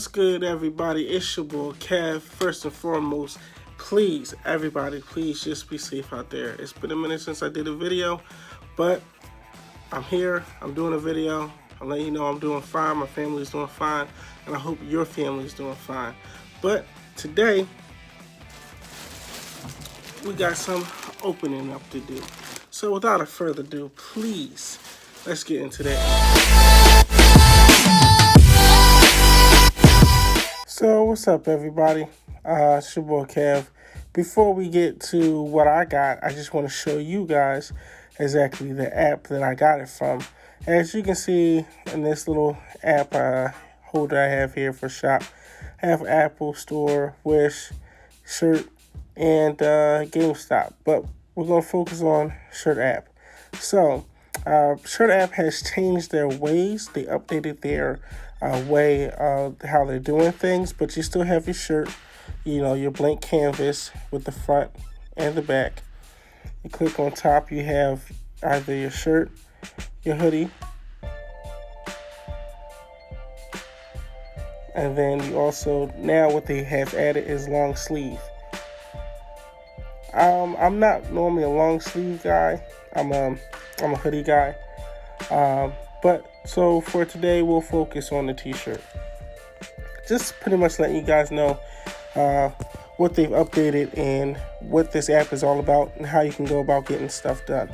What's good, everybody? It's your boy Kev. First and foremost, please, everybody, please just be safe out there. It's been a minute since I did a video, but I'm here. I'm doing a video. I'm letting you know I'm doing fine. My family's doing fine, and I hope your family's doing fine. But today, we got some opening up to do. So without a further ado, please, let's get into that. So what's up, everybody? It's your boy Kev. Before we get to what I got, I just want to show you guys exactly the app that I got it from. As you can see in this little app holder I have here for shop, I have Apple Store, Wish, Shirt, and GameStop. But we're going to focus on Shirt app. So Shirt app has changed their ways. They updated their way of how they're doing things, but you still have your shirt, your blank canvas with the front and the back. You click on top, you have either your shirt, your hoodie, and then you also, now what they have added is long sleeve. I'm not normally a long sleeve guy. I'm a hoodie guy. But so for today, we'll focus on the t-shirt. Just pretty much letting you guys know what they've updated and what this app is all about and how you can go about getting stuff done.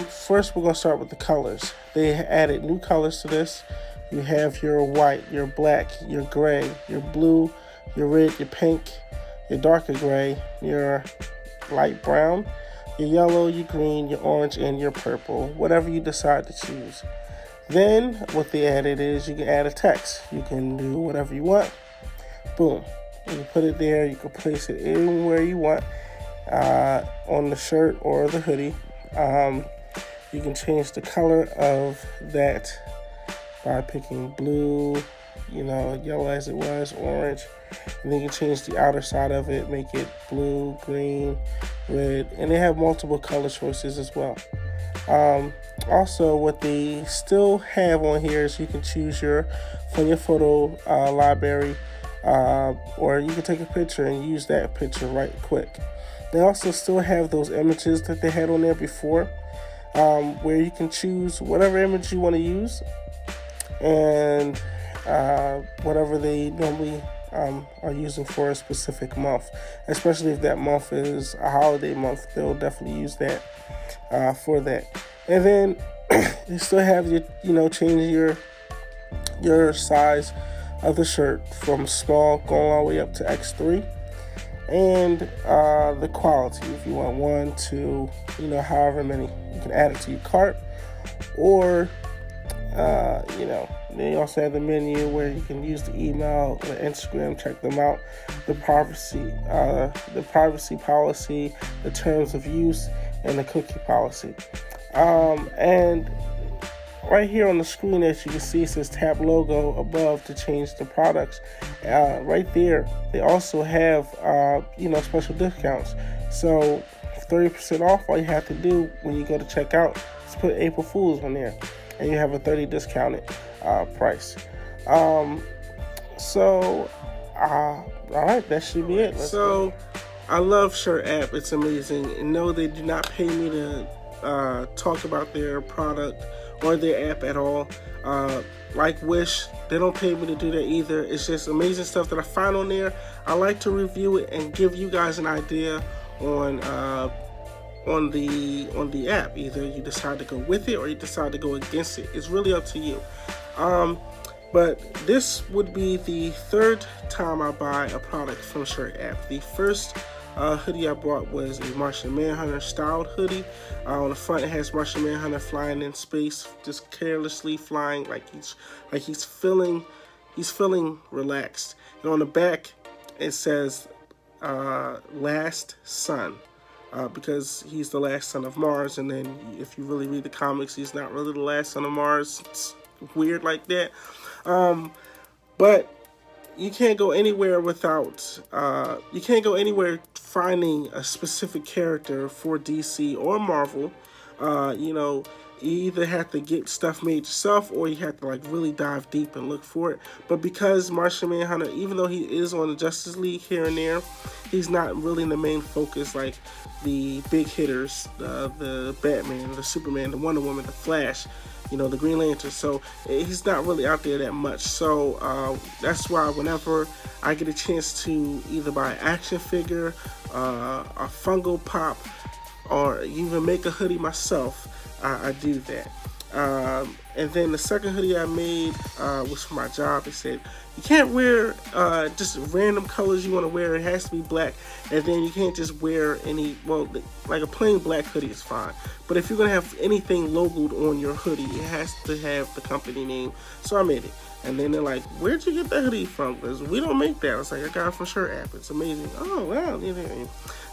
First, we're going to start with the colors. They added new colors to this. You have your white, your black, your gray, your blue, your red, your pink, your darker gray, your light brown, your yellow, your green, your orange, and your purple, whatever you decide to choose. Then what they added is you can add a text. You can do whatever you want. Boom. You can put it there. You can place it anywhere you want on the shirt or the hoodie. You can change the color of that by picking blue, yellow as it was, orange. And then you can change the outer side of it, make it blue, green, red, and they have multiple color choices as well. Also, what they still have on here is you can choose from your photo library, or you can take a picture and use that picture right quick. They also still have those images that they had on there before, where you can choose whatever image you want to use, and whatever they normally are using for a specific month. Especially if that month is a holiday month, they'll definitely use that for that. And then you still have your, change your size of the shirt from small going all the way up to X3. And the quality, if you want 1, 2, however many, you can add it to your cart. Or, then you also have the menu where you can use the email, the Instagram, check them out, the privacy policy, the terms of use, and the cookie policy. And right here on the screen, as you can see, it says tap logo above to change the products. Right there, they also have, special discounts. So 30% off, all you have to do when you go to check out is put April Fool's on there, and you have a 30 discounted price. All right, that should be it. Let's go. I love Shirt app. It's amazing. And no, they do not pay me to talk about their product or their app at all. Like Wish, they don't pay me to do that either. It's just amazing stuff that I find on there. I like to review it and give you guys an idea on the app. Either you decide to go with it or you decide to go against it. It's really up to you. But this would be the third time I buy a product from Shirt app. The first hoodie I bought was a Martian Manhunter styled hoodie. On the front it has Martian Manhunter flying in space, just carelessly flying like he's feeling relaxed. And on the back it says last son. Because he's the last son of Mars, and then if you really read the comics, he's not really the last son of Mars. It's weird like that. But you can't go anywhere without, you can't go anywhere finding a specific character for DC or Marvel. you either have to get stuff made yourself or you have to like really dive deep and look for it. But because Martian Manhunter, even though he is on the Justice League here and there, he's not really the main focus like the big hitters, the Batman, the Superman, the Wonder Woman, the Flash, you know, the Green Lantern. So he's not really out there that much. So that's why whenever I get a chance to either buy an action figure, a Funko Pop, or even make a hoodie myself, I do that. And then the second hoodie I made was for my job. It said, you can't wear just random colors you want to wear. It has to be black. And then you can't just wear any, well, like a plain black hoodie is fine. But if you're going to have anything logoed on your hoodie, it has to have the company name. So I made it. And then they're like, where'd you get that hoodie from? Because we don't make that. I was like, I got it from Shirt App. It's amazing. Oh, wow.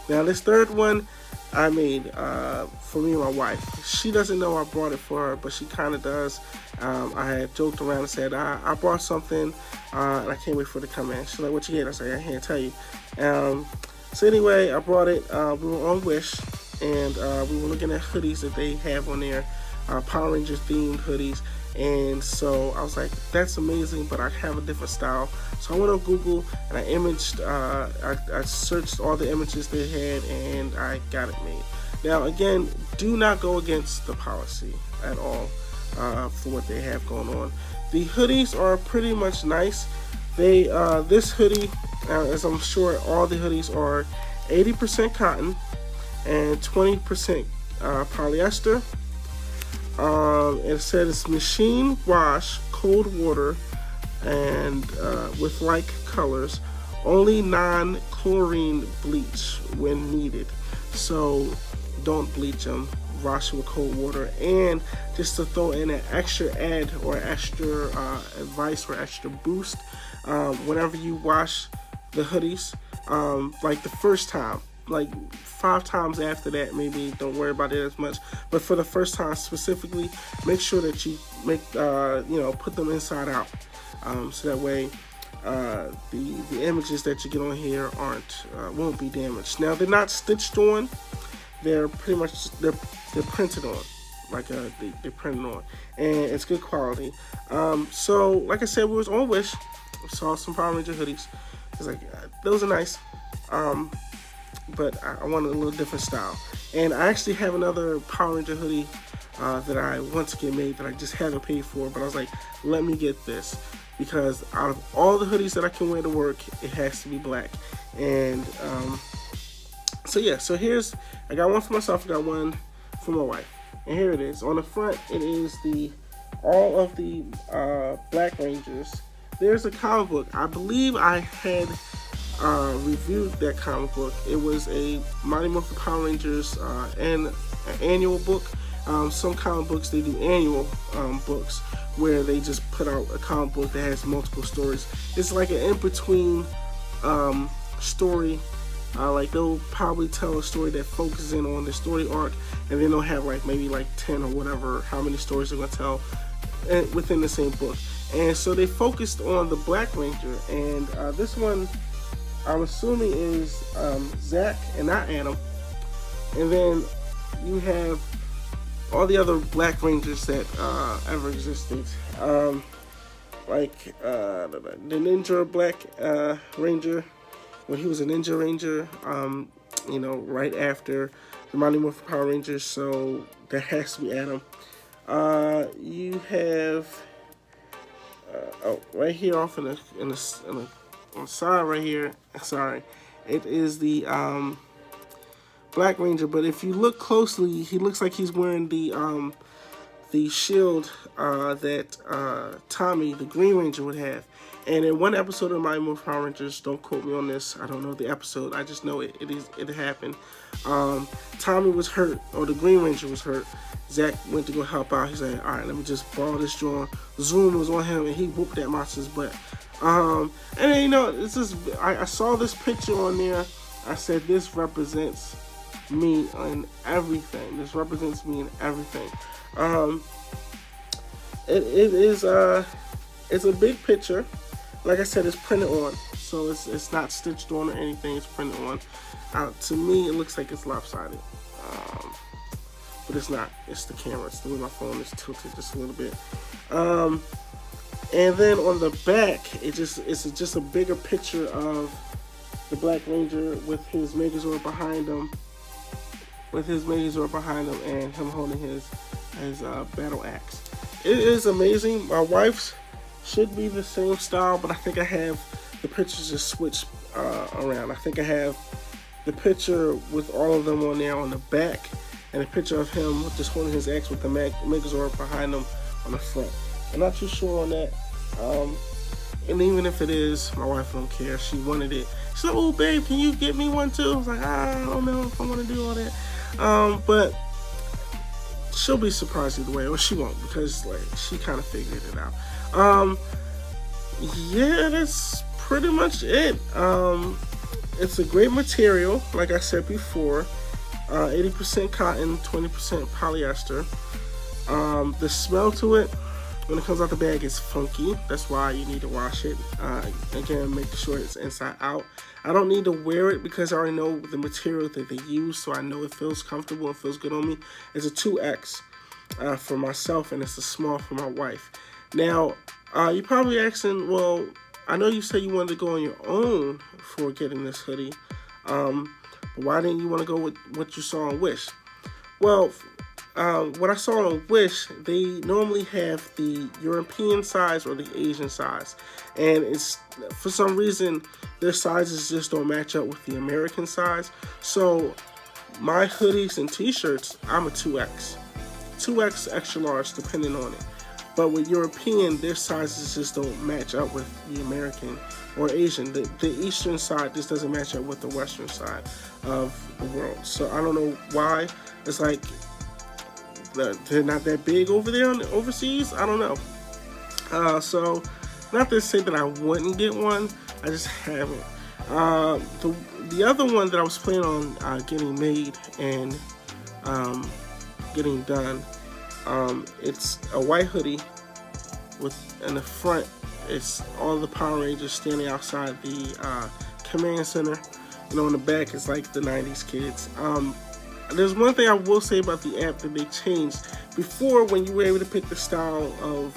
Now, this third one I made for me and my wife. She doesn't know I brought it for her, but she kind of does. I had joked around and said, I brought something, and I can't wait for it to come in. She's like, what you get? I said, I can't tell you. So anyway, I brought it. We were on Wish, and we were looking at hoodies that they have on there, Power Rangers themed hoodies. And so I was like, that's amazing, but I have a different style. So I went on Google and I imaged, I searched all the images they had, and I got it made. Now again, do not go against the policy at all for what they have going on. The hoodies are pretty much nice. They this hoodie, as I'm sure all the hoodies are, 80% cotton and 20% polyester. It said it's machine wash, cold water, and with like colors, only non-chlorine bleach when needed. So don't bleach them, wash them with cold water. And just to throw in an extra ad or extra advice or extra boost, whenever you wash the hoodies, like the first time, like 5 times after that, maybe don't worry about it as much, but for the first time specifically, make sure that you make put them inside out, so that way the images that you get on here won't be damaged. Now they're not stitched on, they're pretty much they're printed on, like they're printed on, and it's good quality. So like I said, we was on Wish, saw some Power Ranger hoodies. It's like those are nice. But I wanted a little different style. And I actually have another Power Ranger hoodie that I want to get made that I just haven't paid for, but I was like, let me get this, because out of all the hoodies that I can wear to work, it has to be black. And so I got one for myself, I got one for my wife. And here it is. On the front, it is all of the Black Rangers. There's a comic book. I believe I had reviewed that comic book. It was a Mighty Morphin Power Rangers and an annual book. Some comic books, they do annual books where they just put out a comic book that has multiple stories. It's like an in-between story. Like they'll probably tell a story that focuses in on the story arc, and then they'll have like maybe like 10 or whatever, how many stories they're going to tell within the same book. And so they focused on the Black Ranger, and this one I'm assuming is Zach and not Adam. And then you have all the other Black Rangers that ever existed, like the Ninja Black Ranger, when he was a Ninja Ranger, right after the Mighty Morphin Power Rangers, so that has to be Adam. You have right here off on the side right here, sorry, it is the Black Ranger, but if you look closely, he looks like he's wearing the shield that Tommy, the Green Ranger, would have. And in one episode of Mighty Morphin Power Rangers, don't quote me on this, I don't know the episode, I just know it happened. Tommy was hurt, or the Green Ranger was hurt. Zach went to go help out. He's like, all right, let me just borrow this drawing. Zoom was on him, and he whooped that monster's butt. And then, it's just, I saw this picture on there. I said, this represents me in everything. This represents me in everything. It's a big picture. Like I said, it's printed on, so it's not stitched on or anything. It's printed on. To me, it looks like it's lopsided. but it's not. It's the camera. It's the way my phone is tilted just a little bit. And then on the back, it's just a bigger picture of the Black Ranger with his Megazord behind him, and him holding his battle axe. It is amazing. My wife's should be the same style, but I think I have the pictures just switched around. I think I have the picture with all of them on there on the back, and a picture of him just holding his axe with the Megazord behind him on the front. I'm not too sure on that. And even if it is, my wife don't care. She wanted it. She's like, "Oh, babe, can you get me one too?" I was like, "I don't know if I want to do all that." But she'll be surprised either way, or she won't, because like she kind of figured it out. Yeah, that's pretty much it. It's a great material, like I said before. 80% cotton, 20% polyester. The smell to it, when it comes out the bag, is funky. That's why you need to wash it. Again, make sure it's inside out. I don't need to wear it because I already know the material that they use, so I know it feels comfortable and feels good on me. It's a 2X for myself, and it's a small for my wife. Now, you're probably asking, well, I know you said you wanted to go on your own for getting this hoodie. But why didn't you want to go with what you saw on Wish? Well, what I saw on Wish, they normally have the European size or the Asian size, and it's for some reason their sizes just don't match up with the American size. So my hoodies and t-shirts, I'm a 2X extra large depending on it. But with European, their sizes just don't match up with the American or Asian. The Eastern side just doesn't match up with the Western side of the world. So I don't know why. It's like they're not that big over there overseas. I don't know. So not to say that I wouldn't get one, I just haven't. The other one that I was planning on getting made and getting done, it's a white hoodie with in the front it's all the Power Rangers standing outside the command center. You know, in the back it's like the 90s kids. There's one thing I will say about the app that they changed. Before, when you were able to pick the style of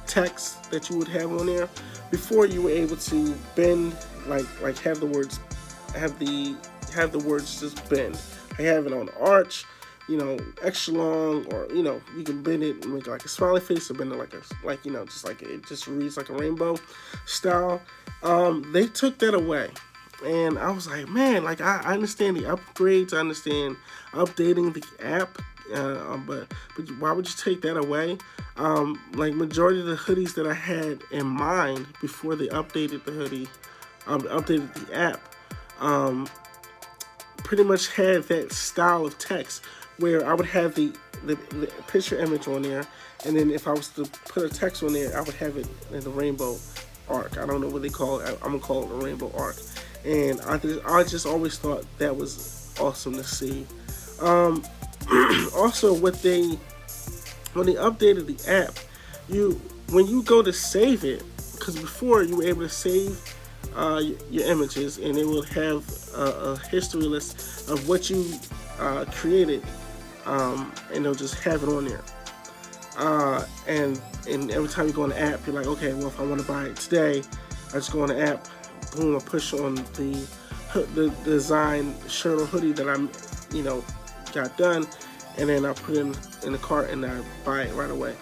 text that you would have on there, before you were able to bend, like have the words just bend. I have it on arch, you know, extra long, or you know, you can bend it and make it like a smiley face, or bend it like you know, just like it just reads like a rainbow style. They took that away. And I was like, man, like I understand the upgrades, I understand updating the app, but why would you take that away? Like majority of the hoodies that I had in mind before they updated the hoodie, updated the app, pretty much had that style of text where I would have the picture image on there, and then if I was to put a text on there, I would have it in the rainbow arc. I don't know what they call it. I'm gonna call it a rainbow arc. And I just always thought that was awesome to see. Also, when they updated the app, when you go to save it, because before you were able to save your images, and it will have a history list of what you created, and they'll just have it on there. And every time you go on the app, you're like, okay, well, if I want to buy it today, I just go on the app. Boom, I push on the design shirt or hoodie that I'm, you know, got done, and then I put it in the cart and I buy it right away.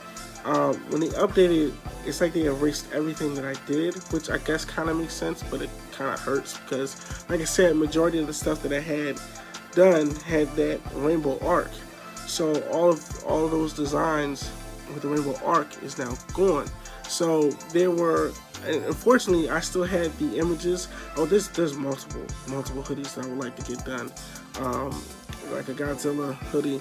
When they updated, it's like they erased everything that I did, which I guess kind of makes sense, but it kind of hurts because, like I said, majority of the stuff that I had done had that rainbow arc. So all of those designs with the rainbow arc is now gone. So there were, and unfortunately, I still had the images. Oh, there's multiple hoodies that I would like to get done, like a Godzilla hoodie,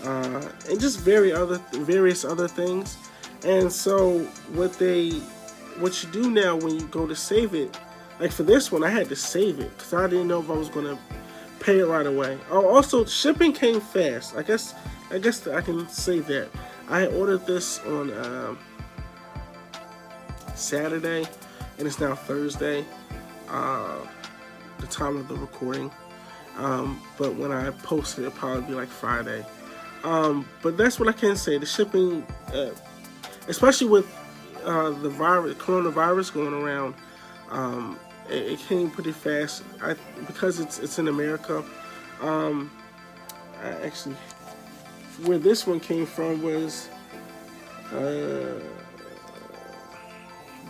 and just various other things. And so what you do now when you go to save it, like for this one, I had to save it because I didn't know if I was gonna pay it right away. Oh, also shipping came fast. I guess I can say that. I ordered this on Saturday, and it's now Thursday, the time of the recording, But when I post it, it'll probably be like Friday. But that's what I can say. The shipping, especially with the coronavirus going around, it came pretty fast. Because it's in America. Actually, where this one came from was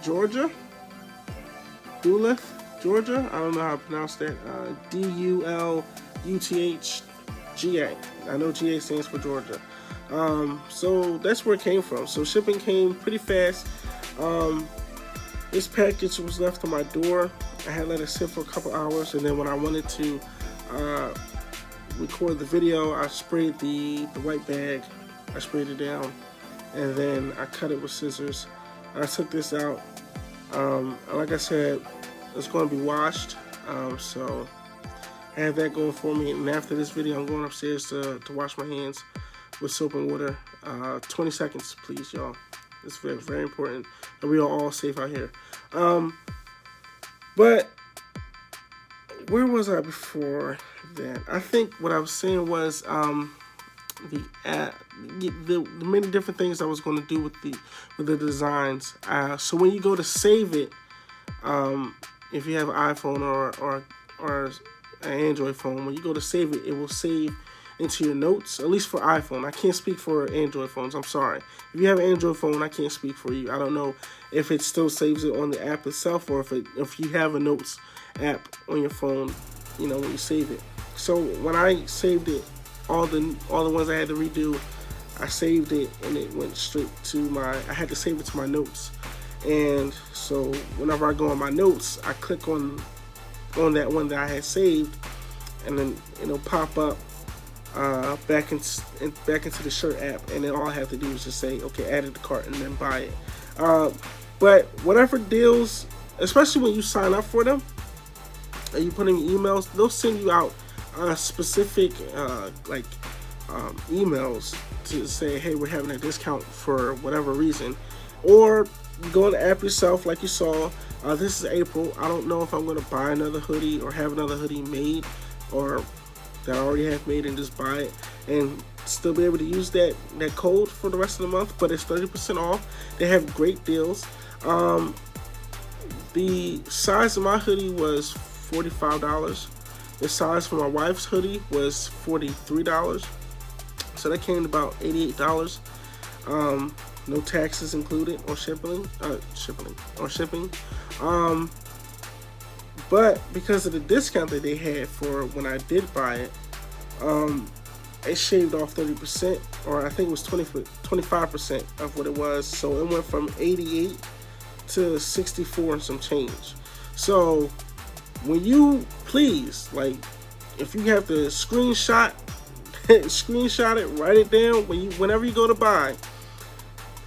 Georgia, Duluth, Georgia. I don't know how to pronounce that. Duluthga. I know GA stands for Georgia. So that's where it came from. So shipping came pretty fast. This package was left on my door. I had let it sit for a couple hours, and then when I wanted to record the video, I sprayed the white bag. I sprayed it down, and then I cut it with scissors. I took this out. Like I said, it's going to be washed. So I have that going for me. And after this video, I'm going upstairs to wash my hands with soap and water. 20 seconds, please, y'all. It's very, very important that we are all safe out here. But where was I before that? I think what I was saying was the many different things I was going to do with the designs. So when you go to save it, if you have an iPhone or an Android phone, when you go to save it, it will save into your notes, at least for iPhone. I can't speak for Android phones. I'm sorry. If you have an Android phone, I can't speak for you. I don't know if it still saves it on the app itself, or if you have a notes app on your phone, when you save it. So when I saved it, all the ones I had to redo, I saved it and it went straight to I had to save it to my notes. And so whenever I go on my notes, I click on that one that I had saved, and then it'll pop up back into the shirt app, and then all I have to do is just say, okay, add it to cart, and then buy it. But whatever deals, especially when you sign up for them, and you put in your emails, they'll send you out specific emails to say, hey, we're having a discount for whatever reason. Or you go on the app yourself, like you saw. This is April. I don't know if I'm going to buy another hoodie or have another hoodie made, or that I already have made, and just buy it and still be able to use that code for the rest of the month. But it's 30% off. They have great deals. The size of my hoodie was $45. The size for my wife's hoodie was $43. So that came to about $88. No taxes included or shipping. But because of the discount that they had for when I did buy it, it shaved off 30%, or I think it was 25% of what it was. So it went from 88 to 64 and some change. So when you, please, if you have to screenshot it, write it down whenever you go to buy.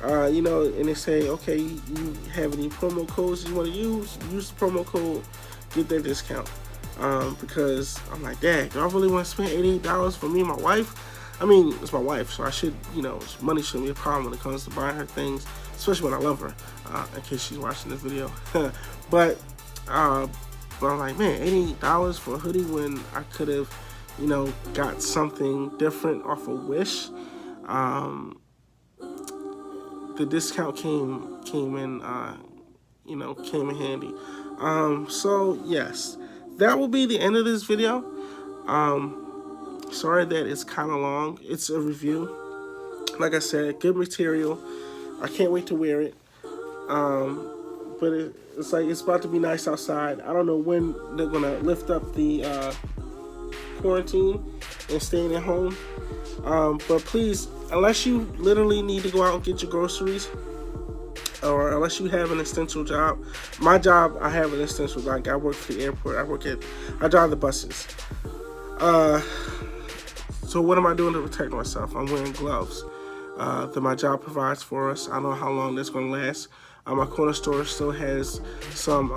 And they say, okay, you have any promo codes you want to use the promo code, get that discount. Because I'm like, Dad, do I really want to spend $88 for me and my wife? I mean, it's my wife, so I should, money shouldn't be a problem when it comes to buying her things, especially when I love her, in case she's watching this video. But I'm like, man, $88 for a hoodie when I could have, got something different off of Wish. The discount came in handy. So yes, that will be the end of this video. Sorry that it's kind of long. It's a review. Like I said, good material. I can't wait to wear it. But it's about to be nice outside. I don't know when they're gonna lift up the quarantine and staying at home. But please, unless you literally need to go out and get your groceries, or unless you have an essential job. My job, I have an essential job. I work for the airport. I drive the buses. So what am I doing to protect myself? I'm wearing gloves that my job provides for us. I don't know how long that's going to last. My corner store still has some,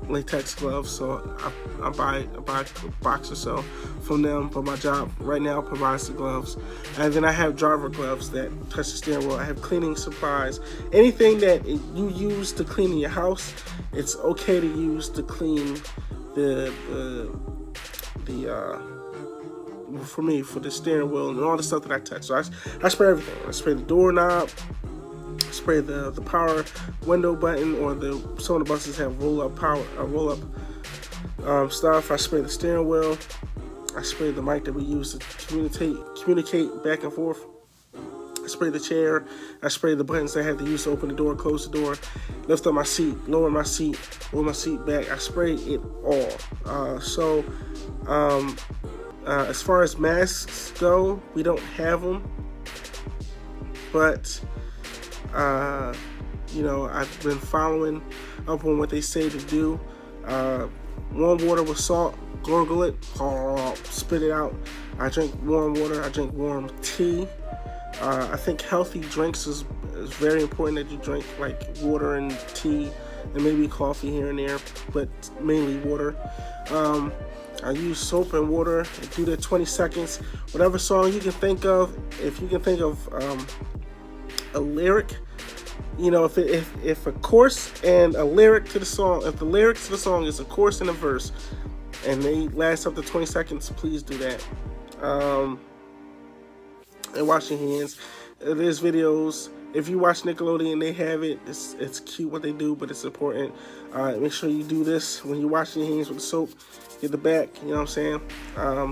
latex gloves, so I buy a box or so from them. But my job right now provides the gloves, and then I have driver gloves that touch the steering wheel. I have cleaning supplies, anything that you use to clean in your house. It's okay to use to clean the for me, for the steering wheel and all the stuff that I touch. So I spray everything. I spray the doorknob, spray the power window button, or some of the buses have roll up stuff. I spray the steering wheel. I spray the mic that we use to communicate back and forth. I spray the chair. I spray the buttons that I had to use to open the door, close the door, lift up my seat, lower my seat, roll my seat back. I spray it all. As far as masks go, we don't have them, but I've been following up on what they say to do. Warm water with salt, gargle it, spit it out. I drink warm water. I drink warm tea. I think healthy drinks is very important that you drink, like water and tea and maybe coffee here and there, but mainly water. I use soap and water. I do that 20 seconds. Whatever song you can think of. If you can think of a lyric, if a chorus and a lyric to the song, if the lyrics to the song is a chorus and a verse, and they last up to 20 seconds, please do that. And wash your hands. There's videos. If you watch Nickelodeon, they have it. It's cute what they do, but it's important. Make sure you do this when you're washing your hands with the soap. Get the back, you know what I'm saying?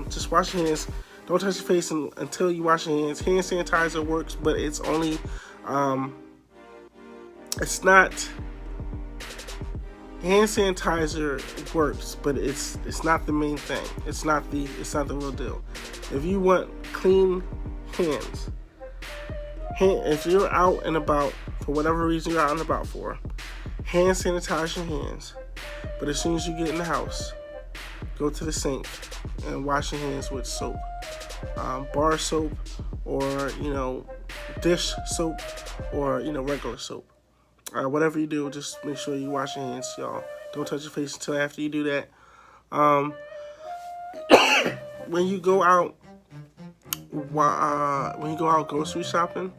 Just wash your hands. Don't touch your face until you wash your hands. Hand sanitizer works, but it's only, it's not, hand sanitizer works, but it's not the main thing. It's not the real deal. If you want clean hands, if you're out and about, for whatever reason you're out and about for, hand sanitize your hands. But as soon as you get in the house, go to the sink and wash your hands with soap. Bar soap, or, dish soap, or, regular soap. Whatever you do, just make sure you wash your hands, y'all. Don't touch your face until after you do that. When you go out, grocery shopping,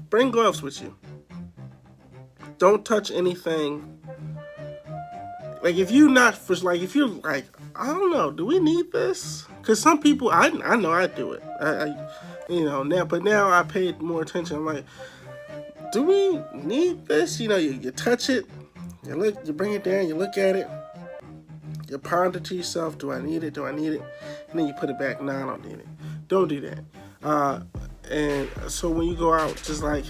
bring gloves with you. Don't touch anything. Like, if you're like, I don't know, do we need this? Because some people, I know I do it. Now I paid more attention. I'm like, do we need this? You touch it, you bring it down, you look at it, you ponder to yourself, do I need it? And then you put it back. No, I don't need it. Don't do that. And so when you go out, just like,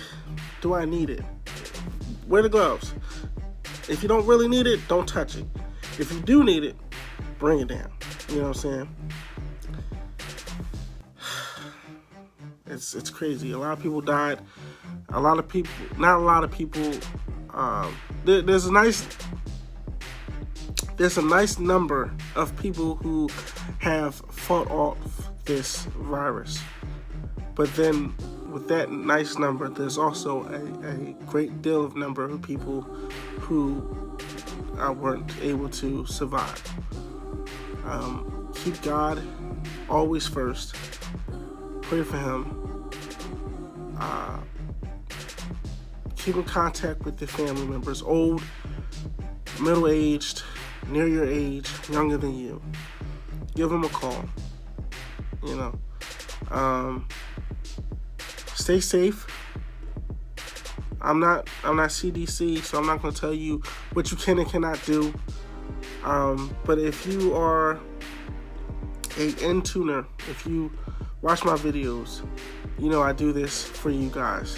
do I need it? Wear the gloves. If you don't really need it, don't touch it. If you do need it, bring it down. You know what I'm saying? It's crazy. A lot of people died. Not a lot of people. There's a nice number of people who have fought off this virus. But then with that nice number, there's also a great deal of number of people who weren't able to survive. Keep God always first. Pray for him. Keep in contact with your family members, old, middle-aged, near your age, younger than you. Give them a call. Stay safe. I'm not CDC, so I'm not going to tell you what you can and cannot do. But if you are a in-tuner, if you watch my videos, I do this for you guys.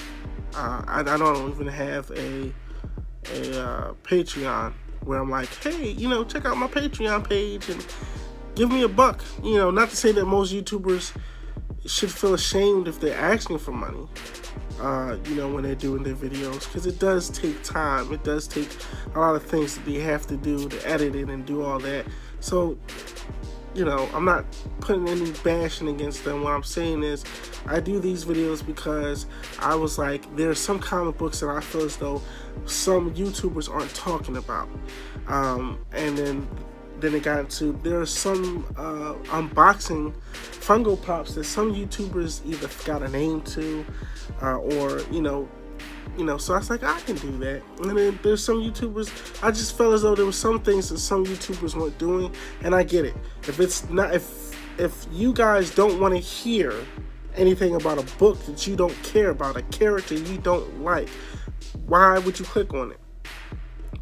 I don't even have a Patreon where I'm like, hey, check out my Patreon page and give me $1. Not to say that most YouTubers should feel ashamed if they're asking for money, when they're doing their videos, because it does take time. It does take a lot of things that they have to do to edit it and do all that. So, I'm not putting any bashing against them. What I'm saying is, I do these videos because I was like, there's some comic books that I feel as though some YouTubers aren't talking about. And then it got into, there are some unboxing Funko Pops that some YouTubers either got a name to, or, So I was like, I can do that. And then there's some YouTubers, I just felt as though there was some things that some YouTubers weren't doing, and I get it. If you guys don't want to hear anything about a book that you don't care about, a character you don't like, why would you click on it?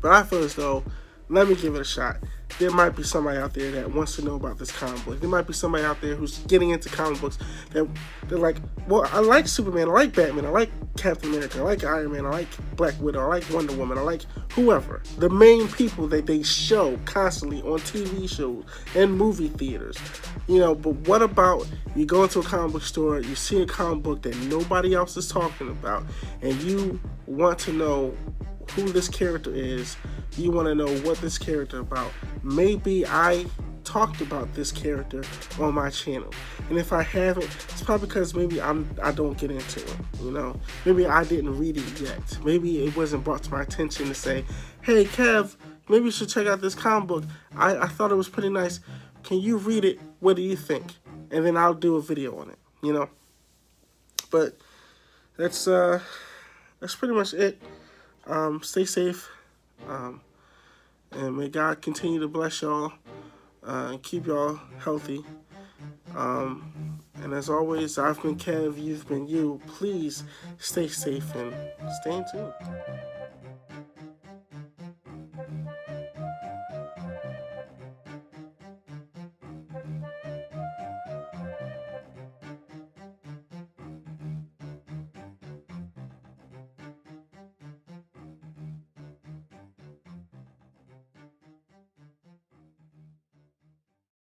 But I feel as though, let me give it a shot. There might be somebody out there that wants to know about this comic book. There might be somebody out there who's getting into comic books that they're like, well, I like Superman, I like Batman, I like Captain America, I like Iron Man, I like Black Widow, I like Wonder Woman, I like whoever. The main people that they show constantly on TV shows and movie theaters. But what about you go into a comic book store, you see a comic book that nobody else is talking about, and you want to know who this character is, you want to know what this character about. Maybe I talked about this character on my channel, and if I haven't, it's probably because maybe I don't get into it. Maybe I didn't read it yet. Maybe it wasn't brought to my attention to say, hey Kev, maybe you should check out this comic book. I thought it was pretty nice. Can you read it? What do you think? And then I'll do a video on it. But that's pretty much it. Stay safe, and may God continue to bless y'all and keep y'all healthy. And as always, I've been Kev, you've been you. Please stay safe and stay in tune.